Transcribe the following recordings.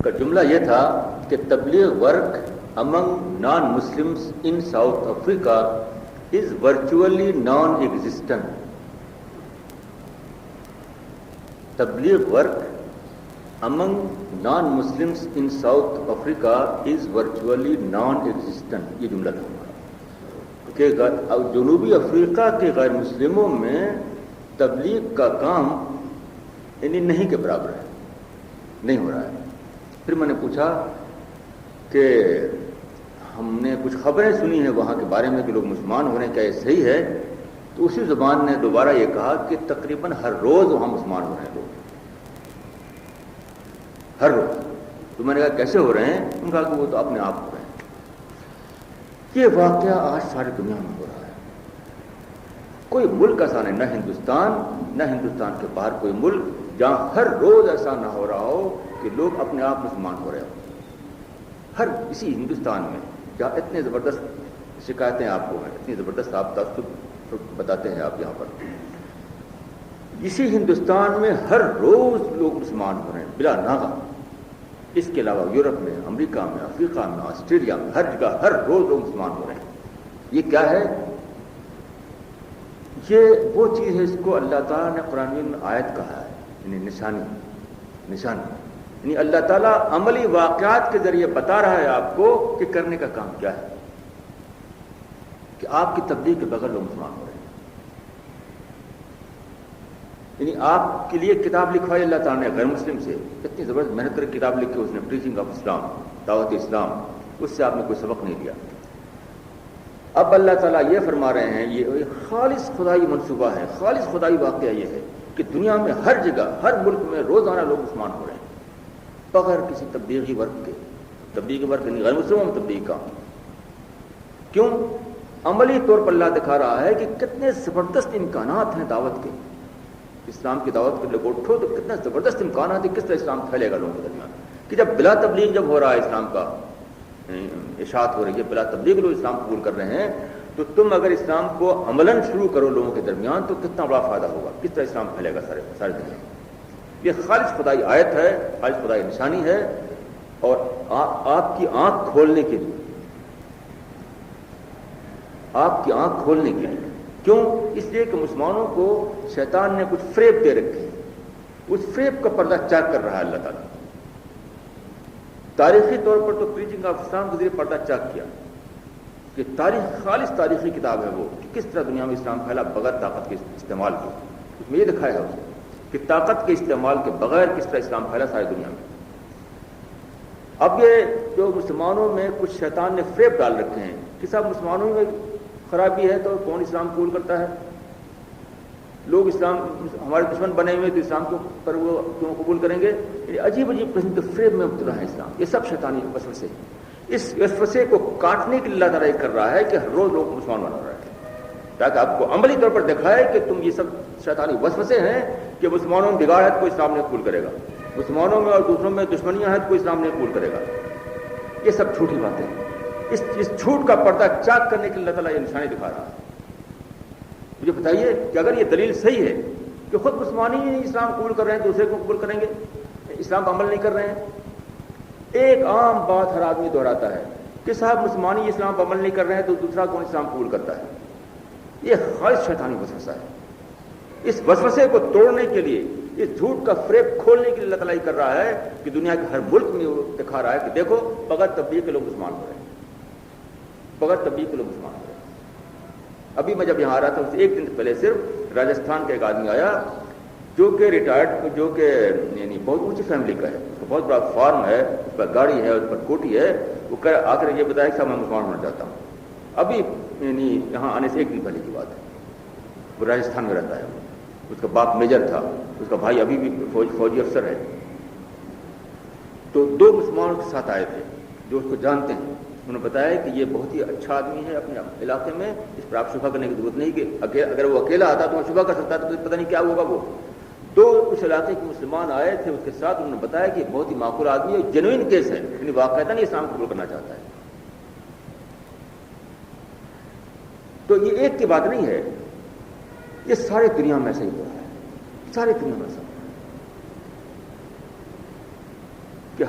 کا جملہ یہ تھا کہ تبلیغ work among non-Muslims in South Africa is virtually non-existent. تبلیغ work among non-Muslims in South Africa is virtually non-existent. یہ جملہ تھا کہ جنوبی افریقہ کے غیر مسلموں میں تبلیغ کا کام یعنی نہیں کے برابر ہے، نہیں ہو رہا ہے. پھر میں نے پوچھا کہ ہم نے کچھ خبریں سنی ہیں وہاں کے بارے میں کہ لوگ مسلمان ہو رہے ہیں، کیا یہ صحیح ہے؟ تو اسی زبان نے دوبارہ یہ کہا کہ تقریباً ہر روز وہاں مسلمان ہو رہے ہیں لوگ، ہر روز. تو میں نے کہا کیسے ہو رہے ہیں؟ انہوں نے کہا کہ وہ تو اپنے آپ ہو رہے ہیں. یہ واقعہ آج ساری دنیا میں ہو رہا ہے. کوئی ملک ایسا نہیں، نہ ہندوستان کے باہر کوئی ملک جہاں ہر روز ایسا نہ ہو رہا ہو کہ لوگ اپنے آپ مسلمان ہو رہے ہوں. ہر اسی ہندوستان میں جہاں اتنے زبردست شکایتیں آپ کو ہیں، اتنی زبردست آپ تعصب بتاتے ہیں آپ یہاں پر، اسی ہندوستان میں ہر روز لوگ مسلمان ہو رہے ہیں بلا ناغہ. اس کے علاوہ یورپ میں، امریکہ میں، افریقہ میں، آسٹریلیا میں، ہر جگہ ہر روز لوگ مسلمان ہو رہے ہیں. یہ کیا ہے؟ یہ وہ چیز ہے، اس کو اللہ تعالیٰ نے قرآن میں آیت کہا ہے، یعنی نشانی. یعنی اللہ تعالیٰ عملی واقعات کے ذریعے بتا رہا ہے آپ کو کہ کرنے کا کام کیا ہے، کہ آپ کی تبلیغ کے بغیر لوگ مسلمان ہو رہے ہیں. یعنی آپ کے لیے کتاب لکھوائی اللہ تعالیٰ نے غیر مسلم سے، اتنی زبردست محنت کر کتاب لکھی اس نے، پریچنگ آف اسلام، دعوت اسلام، اس سے آپ نے کوئی سبق نہیں لیا. اب اللہ تعالیٰ یہ فرما رہے ہیں، یہ خالص خدائی منصوبہ ہے، خالص خدائی واقعہ یہ ہے کہ دنیا میں ہر جگہ ہر ملک میں روزانہ لوگ مسلمان ہو رہے ہیں بغیر کسی تبلیغی ورک کے. تبلیغی ورک نہیں، غیر مسلموں میں تبلیغ کا. کیوں؟ عملی طور پر اللہ دکھا رہا ہے کہ کتنے زبردست امکانات ہیں دعوت کے. اسلام کی دعوت کے لوگ اٹھو تو کتنا زبردست امکانات ہیں، کس طرح اسلام پھیلے گا لوگوں کے درمیان. کہ جب بلا تبلیغ جب ہو رہا ہے، اسلام کا اشاعت ہو رہی ہے، بلا تبلیغ لوگ اسلام قبول کر رہے ہیں، تو تم اگر اسلام کو عملاً شروع کرو لوگوں کے درمیان تو کتنا بڑا فائدہ ہوگا، کس طرح اسلام پھیلے گا سارے دنیا میں. یہ خالص خدائی آیت ہے، خالص خدائی نشانی ہے، اور آپ کی آنکھ کھولنے کے لیے، آپ کی آنکھ کھولنے کے لیے. کیوں؟ اس لیے کہ مسلمانوں کو شیطان نے کچھ فریب دے رکھے، اس فریب کا پردہ چاک کر رہا ہے اللہ تعالیٰ. تاریخی طور پر تو پریچنگ آف اسلام کے ذریعے پردہ چاک کیا کہ تاریخ خالص تاریخی کتاب ہے وہ، کہ کس طرح دنیا میں اسلام پھیلا بغیر طاقت کے استعمال کے. اس میں یہ دکھایا ہے اسے کہ طاقت کے استعمال کے بغیر کس طرح اسلام پھیلا ساری دنیا میں. اب یہ جو مسلمانوں میں کچھ شیطان نے فریب ڈال رکھے ہیں کہ صاحب مسلمانوں میں خرابی ہے تو کون اسلام قبول کرتا ہے، لوگ اسلام ہمارے دشمن بنے ہوئے تو اسلام پر وہ کیوں قبول کریں گے. عجیب قسم کے فریب میں مبتلا ہے اسلام. یہ سب شیطانی وسوسے. اس وسوسے کو کاٹنے کے لیے اللہ تعالیٰ کر رہا ہے کہ ہر روز لوگ مسلمان بنا رہا ہے، تاکہ آپ کو عملی طور پر دکھائے کہ تم یہ سب شیطانی وسوسے ہیں کہ مسلمانوں میں بگاڑ ہے تو کوئی اسلام نہیں قبول کرے گا، مسلمانوں میں اور دوسروں میں دشمنیاں ہیں تو کوئی اسلام نہیں قبول کرے گا. یہ سب جھوٹی باتیں ہیں. اس جھوٹ کا پردہ چاک کرنے کے لیے اللہ تعالیٰ یہ نشانی دکھا رہا ہے. مجھے بتائیے کہ اگر یہ دلیل صحیح ہے کہ خود مسلمان ہی اسلام قبول کر رہے ہیں، دوسرے کو قبول کریں گے، اسلام پر عمل نہیں کر رہے ہیں. ایک عام بات ہر آدمی دہراتا ہے کہ صاحب مسلمان ہی اسلام پر عمل نہیں کر رہے ہیں تو دوسرا کون اسلام قبول کرتا ہے. یہ خالص شیطانی وسوسہ ہے. اس وسوسے کو توڑنے کے لیے، اس جھوٹ کا فریب کھولنے کے لیے اللہ تعالیٰ کر رہا ہے کہ دنیا کے ہر ملک میں وہ دکھا رہا ہے کہ دیکھو بغیر تبلیغ کے لوگ مسلمان ہو رہے ہیں، بغیر تبلیغ کے لوگ مسلمان ہو رہے ہیں. ابھی میں جب یہاں آ رہا تھا اس سے ایک دن پہلے صرف راجستھان کا ایک آدمی آیا جو کہ ریٹائرڈ، جو کہ یعنی بہت اونچی فیملی کا ہے، اس کا بہت بڑا فارم ہے، اس پر گاڑی ہے، اس پر کوٹی ہے. وہ آ کر یہ بتایا کہ صاحب میں مسلمان ہونا چاہتا ہوں. ابھی یعنی یہاں آنے سے ایک دن پہلے کی بات ہے. وہ راجستھان میں رہتا ہے، اس کا باپ میجر تھا، اس کا بھائی ابھی بھی فوجی افسر ہے. تو دو مسلمانوں کے ساتھ آئے تھے جو اس کو جانتے ہیں. انہوں نے بتایا کہ یہ بہت ہی اچھا آدمی ہے اپنے علاقے میں، اس پر آپ شبہ کرنے کی ضرورت نہیں کہ اگر وہ اکیلا آتا تو وہ شبہ کر سکتا تو پتہ نہیں کیا ہوگا. وہ دو اس علاقے کے مسلمان آئے تھے اس کے ساتھ. انہوں نے بتایا کہ یہ بہت ہی معقول آدمی ہے، جنوین کیس ہے، یعنی واقعتاً اسلام قبول کرنا چاہتا ہے. تو یہ ایک کی بات نہیں ہے، یہ ساری دنیا میں ایسا ہی ہو رہا ہے، ساری دنیا میں ایسا. کہ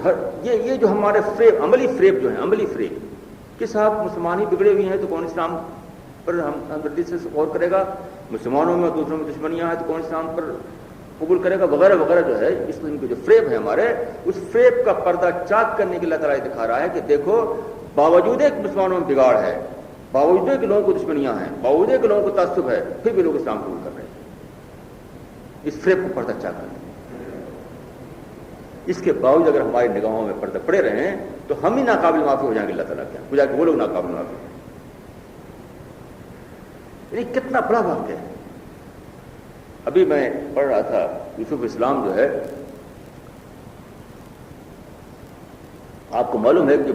یہ جو ہمارے فریب، عملی فریب جو ہیں، عملی فریب کہ صاحب مسلمان ہی بگڑے ہوئے ہیں تو کون اسلام پر ہمدردی سے غور کرے گا، مسلمانوں میں دوسروں میں دشمنیاں ہیں تو کون اسلام پر قبول کرے گا، وغیرہ وغیرہ جو ہے اس قسم کے جو فریب ہے ہمارے، اس فریب کا پردہ چاک کرنے کے لیے اللہ تعالیٰ دکھا رہا ہے کہ دیکھو باوجود ایک مسلمانوں میں بگاڑ ہے، باوجود کے لوگوں کو دشمنیاں ہیں، باوجود کے لوگوں کو تعصب ہے، پھر بھی لوگ اسلام قبول کر رہے ہیں، اس فریب کو پردہ چاک کرنے۔ اس کے باوجود اگر ہماری نگاہوں میں پردے پڑے رہے ہیں تو ہم ہی ناقابل معافی ہو جائیں گے اللہ تعالیٰ کے، بجائے کہ وہ لوگ ناقابل معافی ہیں۔ یعنی کتنا بڑا واقعہ ہے۔ ابھی میں پڑھ رہا تھا یوسف اسلام جو ہے، آپ کو معلوم ہے کہ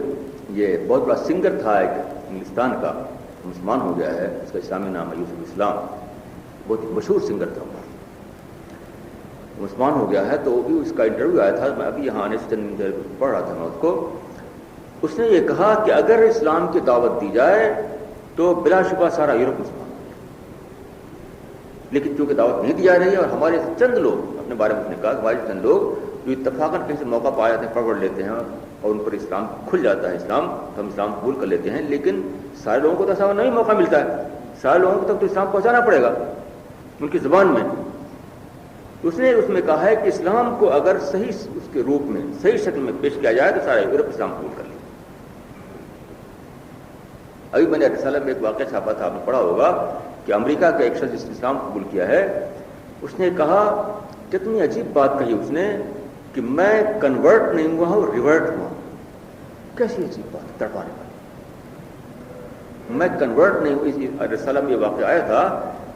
یہ بہت بڑا سنگر تھا ایک انگلستان کا، مسلمان ہو گیا ہے، اس کا اسلامی نام ہے یوسف اسلام، بہت مشہور سنگر تھا، مسلمان ہو گیا ہے۔ تو وہ بھی اس کا انٹرویو آیا تھا، میں ابھی یہاں آنے سے چند دیر پڑھ رہا تھا میں اس کو۔ اس نے یہ کہا کہ اگر اسلام کی دعوت دی جائے تو بلا شبہ سارا یورپ مسلمان، لیکن چونکہ دعوت نہیں دی جا رہی ہے اور ہمارے چند لوگ اپنے بارے میں اس نے کہا کہ ہمارے چند لوگ جو اتفاقاً کہیں سے موقع پا جاتے ہیں، پکڑ لیتے ہیں اور ان پر اسلام کھل جاتا ہے اسلام، تو ہم اسلام قبول کر لیتے ہیں، لیکن سارے لوگوں کو تو ایسا نہیں موقع ملتا ہے، سارے لوگوں کو تک تو اسلام پہنچانا پڑے گا ان کی زبان میں۔ اس نے اس میں کہا ہے کہ اسلام کو اگر صحیح اس کے روپ میں، صحیح شکل میں پیش کیا جائے تو سارے یورپ اسلام قبول کر لیں۔ ابھی میں نے رسالہ میں ایک واقعہ چھاپا تھا، آپ نے پڑھا ہوگا کہ امریکہ کا ایک شخص جس نے اسلام قبول کیا ہے، اس نے کہا کتنی عجیب بات کہی اس نے کہ میں کنورٹ نہیں ہوا ہوں، ریورٹ ہوا ہوں۔ کیسی عجیب بات، تڑپانے والی۔ میں کنورٹ نہیں ہوا، رسالہ میں یہ واقعہ آیا تھا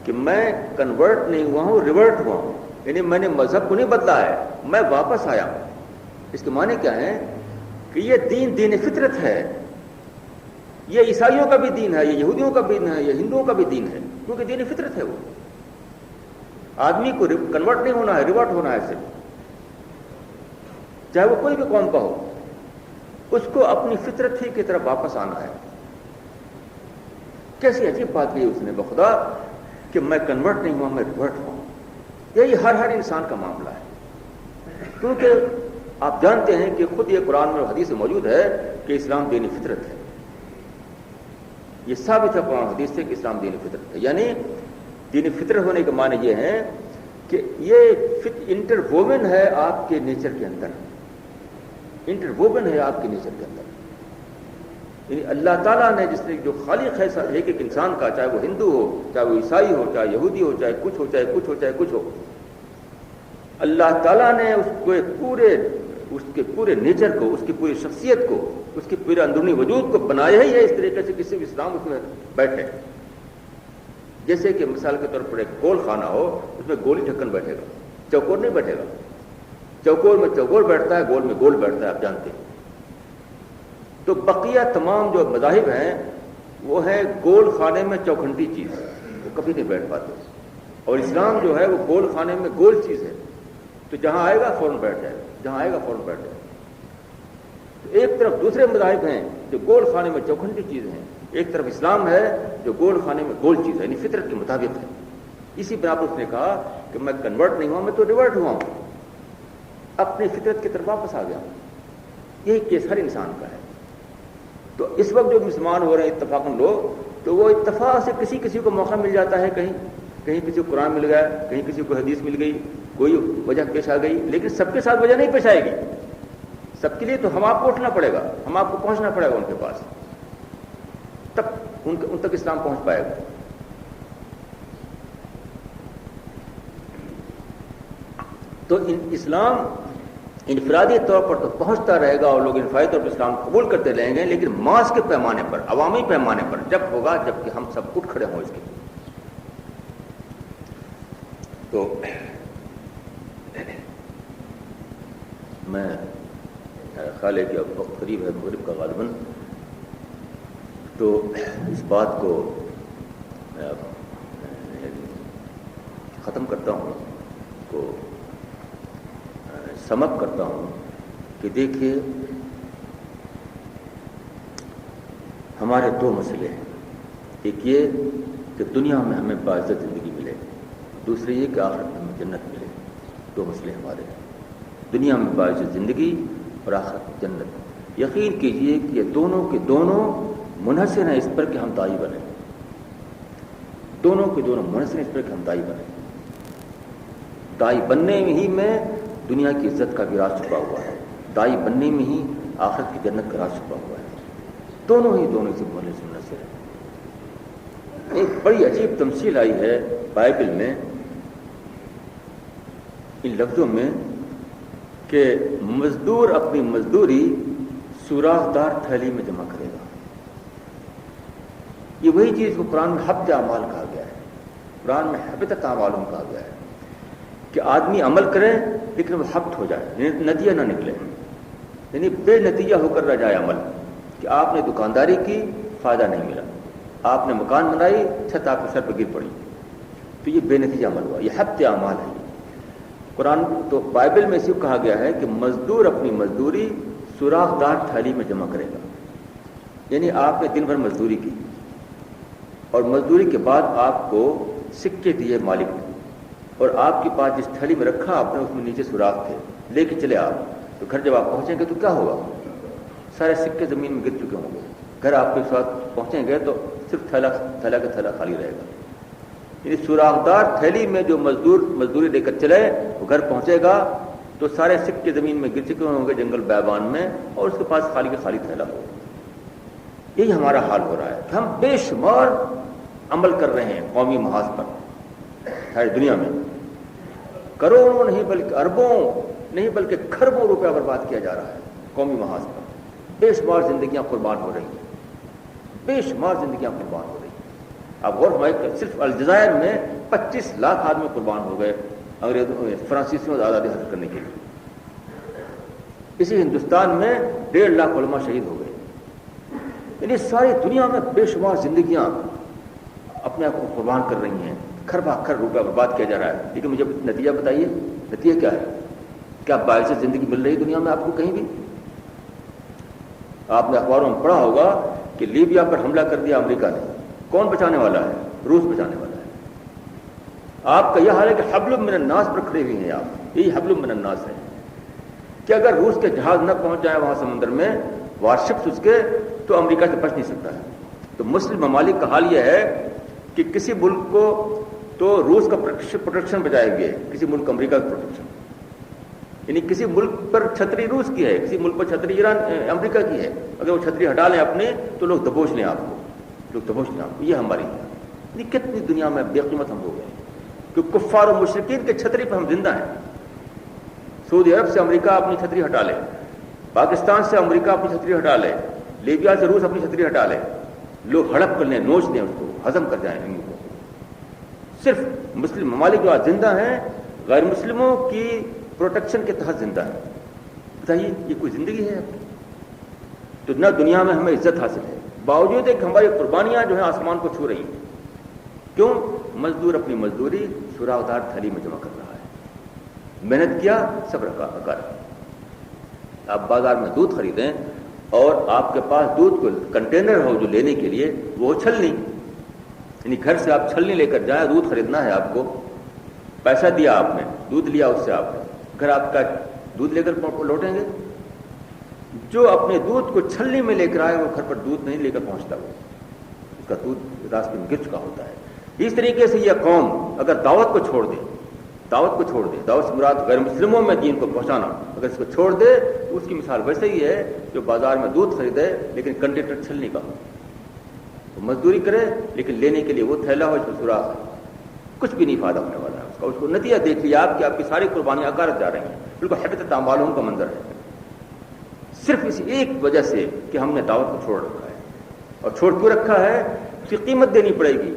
کہ میں کنورٹ نہیں ہوا ہوں، ریورٹ ہوا ہوں، یعنی میں نے مذہب کو نہیں بدلا ہے، میں واپس آیا ہوں۔ اس کے معنی کیا ہے کہ یہ دین فطرت ہے، یہ عیسائیوں کا بھی دین ہے، یہ یہودیوں کا بھی دین ہے، یہ ہندوؤں کا بھی دین ہے، کیونکہ دین فطرت ہے۔ وہ آدمی کو کنورٹ نہیں ہونا ہے، ریورٹ ہونا ہے صرف، چاہے وہ کوئی بھی قوم کا ہو، اس کو اپنی فطرت ہی کی طرف واپس آنا ہے۔ کیسی عجیب بات کی اس نے بخدا کہ میں کنورٹ نہیں ہوا، میں ریورٹ ہوا۔ یہی ہر انسان کا معاملہ ہے، کیونکہ آپ جانتے ہیں کہ خود یہ قرآن میں حدیث میں موجود ہے کہ اسلام دین فطرت ہے۔ یہ ثابت ہے قرآن حدیث سے کہ اسلام دین فطرت ہے، یعنی دین فطرت ہونے کے معنی یہ ہے کہ یہ انٹرووون ہے آپ کے نیچر کے اندر، انٹرووون ہے آپ کے نیچر کے اندر۔ یعنی اللہ تعالیٰ نے جس نے جو خالق ہے ایک انسان کا، چاہے وہ ہندو ہو، چاہے وہ عیسائی ہو، چاہے یہودی ہو، چاہے کچھ ہو، چاہے کچھ ہو، چاہے کچھ ہو، اللہ تعالیٰ نے اس کے پورے نیچر کو، اس کی پوری شخصیت کو، اس کے پورے اندرونی وجود کو بنایا ہی ہے اس طریقے سے کسی بھی اسلام اس میں بیٹھے۔ جیسے کہ مثال کے طور پر ایک گول خانہ ہو، اس میں گول ہی ڈھکن بیٹھے گا، چوکور نہیں بیٹھے گا۔ چوکور میں چوکور بیٹھتا ہے، گول میں گول بیٹھتا ہے، آپ جانتے ہیں۔ تو بقیہ تمام جو مذاہب ہیں وہ ہے گول خانے میں چوکھنٹی چیز، وہ کبھی نہیں بیٹھ پاتے، اور اسلام جو ہے وہ گول خانے میں گول چیز ہے، تو جہاں آئے گا فوراً بیٹھ جائے گا، جہاں آئے گا فوراً بیٹھ جائے گا۔ تو ایک طرف دوسرے مذاہب ہیں جو گول خانے میں چوکھنٹی چیز ہیں، ایک طرف اسلام ہے جو گول خانے میں گول چیز ہے، یعنی فطرت کے مطابق ہے۔ اسی بنا پر اس نے کہا کہ میں کنورٹ نہیں ہوا، میں تو ریورٹ ہوا ہوں، اپنی فطرت کی طرف واپس آ گیا ہوں۔ یہی کیس ہر انسان کا ہے۔ تو اس وقت جو مسلمان ہو رہے ہیں اتفاقاً لوگ، تو وہ اتفاق سے کسی کو موقع مل جاتا ہے، کہیں کسی کو قرآن مل گیا، کہیں کسی کو حدیث مل گئی، کوئی وجہ پیش آ گئی، لیکن سب کے ساتھ وجہ نہیں پیش آئے گی۔ سب کے لیے تو ہم آپ کو اٹھنا پڑے گا، ہم آپ کو پہنچنا پڑے گا ان کے پاس، تب ان تک اسلام پہنچ پائے گا۔ تو اسلام انفرادی طور پر تو پہنچتا رہے گا اور لوگ انفرادی طور پر اسلام قبول کرتے رہیں گے، لیکن ماس کے پیمانے پر، عوامی پیمانے پر جب ہوگا جب کہ ہم سب اٹھ کھڑے ہوں اس کے لیے۔ تو میں خیال ہے کہ اب وقت قریب ہے مغرب کا غالباً، تو اس بات کو میں اب ختم کرتا ہوں، کو سم اپ کرتا ہوں کہ دیکھیے ہمارے دو مسئلے ہیں، ایک یہ کہ دنیا میں ہمیں باعزت زندگی ملے، دوسرے یہ کہ آخرت میں ہمیں جنت ملے۔ دو مسئلے ہمارے ہیں، دنیا میں باعزت زندگی اور آخرت کی جنت. یقین کیجئے کہ یہ دونوں کے دونوں منحصر ہیں اس پر کہ ہم داعی بنیں. دونوں کے دونوں منحصر ہیں اس پر کہ ہم داعی بنیں. داعی بننے ہی میں دنیا کی عزت کا بھی راز چھپا ہوا ہے. داعی بننے میں ہی آخرت کی جنت کا راز چھپا ہوا ہے. دونوں سے منحصر ہیں. ایک بڑی عجیب تمثیل آئی ہے بائبل میں ان لفظوں میں کہ مزدور اپنی مزدوری سوراخ دار تھیلی میں جمع کرے گا. یہ وہی چیز کو قرآن میں حبط اعمال کہا گیا ہے. قرآن میں حبطت اعمالہم کہا گیا ہے کہ آدمی عمل کرے لیکن وہ حبط ہو جائے, نتیجہ نہ نکلے, یعنی بے نتیجہ ہو کر رہ جائے عمل. کہ آپ نے دکانداری کی, فائدہ نہیں ملا. آپ نے مکان بنائی, چھت آپ کے سر پہ گر پڑی, تو یہ بے نتیجہ عمل ہوا. یہ حبط اعمال ہے. قرآن تو بائبل میں صرف کہا گیا ہے کہ مزدور اپنی مزدوری سوراخ دار تھیلی میں جمع کرے گا. یعنی آپ نے دن بھر مزدوری کی اور مزدوری کے بعد آپ کو سکے دیے مالک نے, اور آپ کے پاس جس تھیلی میں رکھا آپ نے اس میں نیچے سوراخ تھے, لے کے چلے آپ. تو گھر جب آپ پہنچیں گے تو کیا ہوگا؟ سارے سکے زمین میں گر چکے ہوں گے. گھر آپ کے ساتھ پہنچیں گے تو صرف تھیلا کا تھیلا خالی رہے گا. یعنی سوراخدار تھیلی میں جو مزدوری لے کر چلے وہ گھر پہنچے گا تو سارے سکے زمین میں گر چکے ہوں گے جنگل بیابان میں, اور اس کے پاس خالی کا خالی تھیلا ہوگا. یہی ہمارا حال ہو رہا ہے کہ ہم بے شمار عمل کر رہے ہیں قومی محاذ پر ساری دنیا میں. کروڑوں نہیں بلکہ اربوں نہیں بلکہ کھربوں روپیہ برباد کیا جا رہا ہے قومی محاذ پر. بے شمار زندگیاں قربان ہو رہی ہیں, بے شمار زندگیاں قربان ہو رہی ہیں. آپ غور فرمائیں کہ صرف الجزائر میں 25 لاکھ آدمی قربان ہو گئے انگریزوں فرانسیسیوں سے آزادی حاصل کرنے کے لیے. اسی ہندوستان میں 1.5 لاکھ علماء شہید ہو گئے. یعنی ساری دنیا میں بے شمار زندگیاں اپنے آپ کو قربان کر رہی ہیں, کھربا کھر روپیہ برباد کیا جا رہا ہے. لیکن مجھے نتیجہ بتائیے, نتیجہ کیا ہے؟ کیا باعث زندگی مل رہی دنیا میں آپ کو کہیں بھی؟ آپ نے اخباروں میں پڑھا ہوگا کہ لیبیا پر حملہ کر دیا امریکہ نے. کون بچانے والا ہے؟ روس بچانے والا ہے. آپ کا یہ حال ہے کہ حبل من الناس پر کھڑے ہوئے ہیں آپ. یہی حبل من الناس ہے کہ اگر روس کے جہاز نہ پہنچ جائے وہاں سمندر میں وارشپس اس کے, تو امریکہ سے بچ نہیں سکتا ہے. تو مسلم ممالک کا حال یہ ہے کہ کسی ملک کو تو روس کا پروٹیکشن بجائے گئے, کسی ملک امریکہ کا پروٹیکشن. یعنی کسی ملک پر چھتری روس کی ہے, کسی ملک پر چھتری امریکہ کی ہے. اگر وہ چھتری ہٹا لیں اپنے تو لوگ دبوچ لیں آپ کو, لوگ دبوچ لیں آپ کو. یہ ہماری ہے. یعنی کتنی دنیا میں بے قیمت ہم ہو گئے کہ کفار و مشرکین کے چھتری پہ ہم زندہ ہیں. سعودی عرب سے امریکہ اپنی چھتری ہٹا لے, پاکستان سے امریکہ اپنی چھتری ہٹا لے, لیبیا سے روس اپنی چھتری ہٹا لے, لوگ ہڑپ کر لیں, نوچ لیں, اس کو ہضم کر جائیں ان کو. صرف مسلم ممالک جو آج زندہ ہیں غیر مسلموں کی پروٹیکشن کے تحت زندہ ہے. بتائیے یہ کوئی زندگی ہے؟ تو نہ دنیا میں ہمیں عزت حاصل ہے, باوجود ہے کہ ہماری قربانیاں جو ہیں آسمان کو چھو رہی ہیں. کیوں؟ مزدور اپنی مزدوری سوراخدار تھیلی میں جمع کر رہا ہے. محنت کیا, صبر کر. آپ بازار میں دودھ خریدیں اور آپ کے پاس دودھ کو کنٹینر ہو جو لینے کے لیے, وہ چھلنی, یعنی گھر سے آپ چھلنی لے کر جائیں, دودھ خریدنا ہے آپ کو, پیسہ دیا آپ نے, دودھ لیا اس سے آپ نے, گھر آپ کا دودھ لے کر لوٹیں گے. جو اپنے دودھ کو چھلنی میں لے کر آئے وہ گھر پر دودھ نہیں لے کر پہنچتا, وہ اس کا دودھ راستے میں گر چکا ہوتا ہے. اس طریقے سے یہ قوم اگر دعوت کو چھوڑ دے, دعوت سے مراد غیر مسلموں میں دین کو پہنچانا, اگر اس کو چھوڑ دے تو اس کی مثال ویسے ہی ہے جو بازار میں دودھ خریدے لیکن کنٹینر چھلنی کا ہو. وہ مزدوری کرے لیکن لینے کے لیے وہ تھیلا ہو, اس میں سوراخ ہے, کچھ بھی نہیں فائدہ ہونے والا ہے اس کا. اس کو نتیجہ دیکھ لیا آپ کہ آپ کی ساری قربانیاں اکارت جا رہی ہیں. بالکل حبطت اعمالہم کا منظر ہے, صرف اس ایک وجہ سے کہ ہم نے دعوت کو چھوڑ رکھا ہے. اور چھوڑ کیوں رکھا ہے؟ اس کی قیمت دینی پڑے گی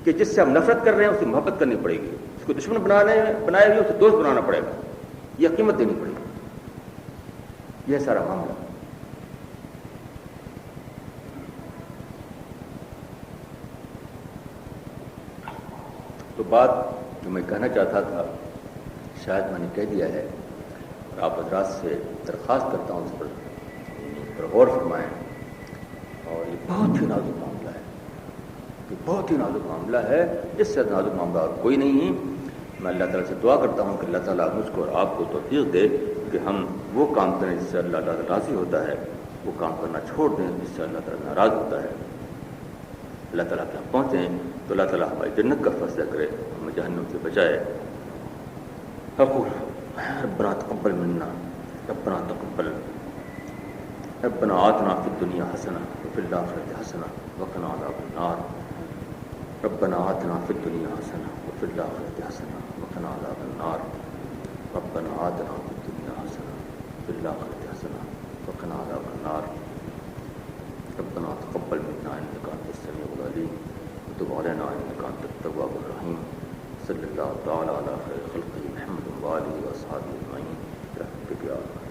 کہ جس سے ہم نفرت کر رہے ہیں اس سے محبت کرنی پڑے گی. اس کو دشمن بنائے ہوئے اسے دوست بنانا پڑے گا. یہ قیمت دینی پڑے گی. یہ سارا معاملہ. تو بات جو میں کہنا چاہتا تھا شاید میں نے کہہ دیا ہے, اور آپ حضرات سے درخواست کرتا ہوں اس پر غور فرمائیں. اور یہ بہت ہی نازک معاملہ ہے, یہ بہت ہی نازک معاملہ ہے, اس سے نازک معاملہ اور کوئی نہیں. میں اللہ تعالیٰ سے دعا کرتا ہوں کہ اللہ تعالیٰ مجھ کو اور آپ کو توفیق دے کہ ہم وہ کام کریں جس سے اللہ تعالیٰ راضی ہوتا ہے، وہ کام کرنا چھوڑ دیں جس سے اللہ تعالیٰ ناراض ہوتا ہے۔ اللہ تعالیٰ کے ہم پہنچیں تو اللہ تعالیٰ ہماری جنت کا فیصلہ کرے، ہمیں جہنم سے بچائے۔ ربنا تقبل منا، ربنا تقبل، ربنا آتنا فی الدنیا حسنہ وفی الآخرۃ حسنہ وقنا عذاب النار، ربنا آتنا فی الدنیا حسنہ وفی الآخرۃ حسنہ وقنا عذاب النار، ربنا آتنا فی الدنیا حسنہ وفی الآخرۃ حسنہ وقنا عذاب النار، ربنا تقبل منا انک انت السمیع العلیم وتب علینا انک انت التواب الرحیم، صلی اللہ تعالی علی خیر خلقہ محمد وآلہ وصحبہ اجمعین برحمتک یا ارحم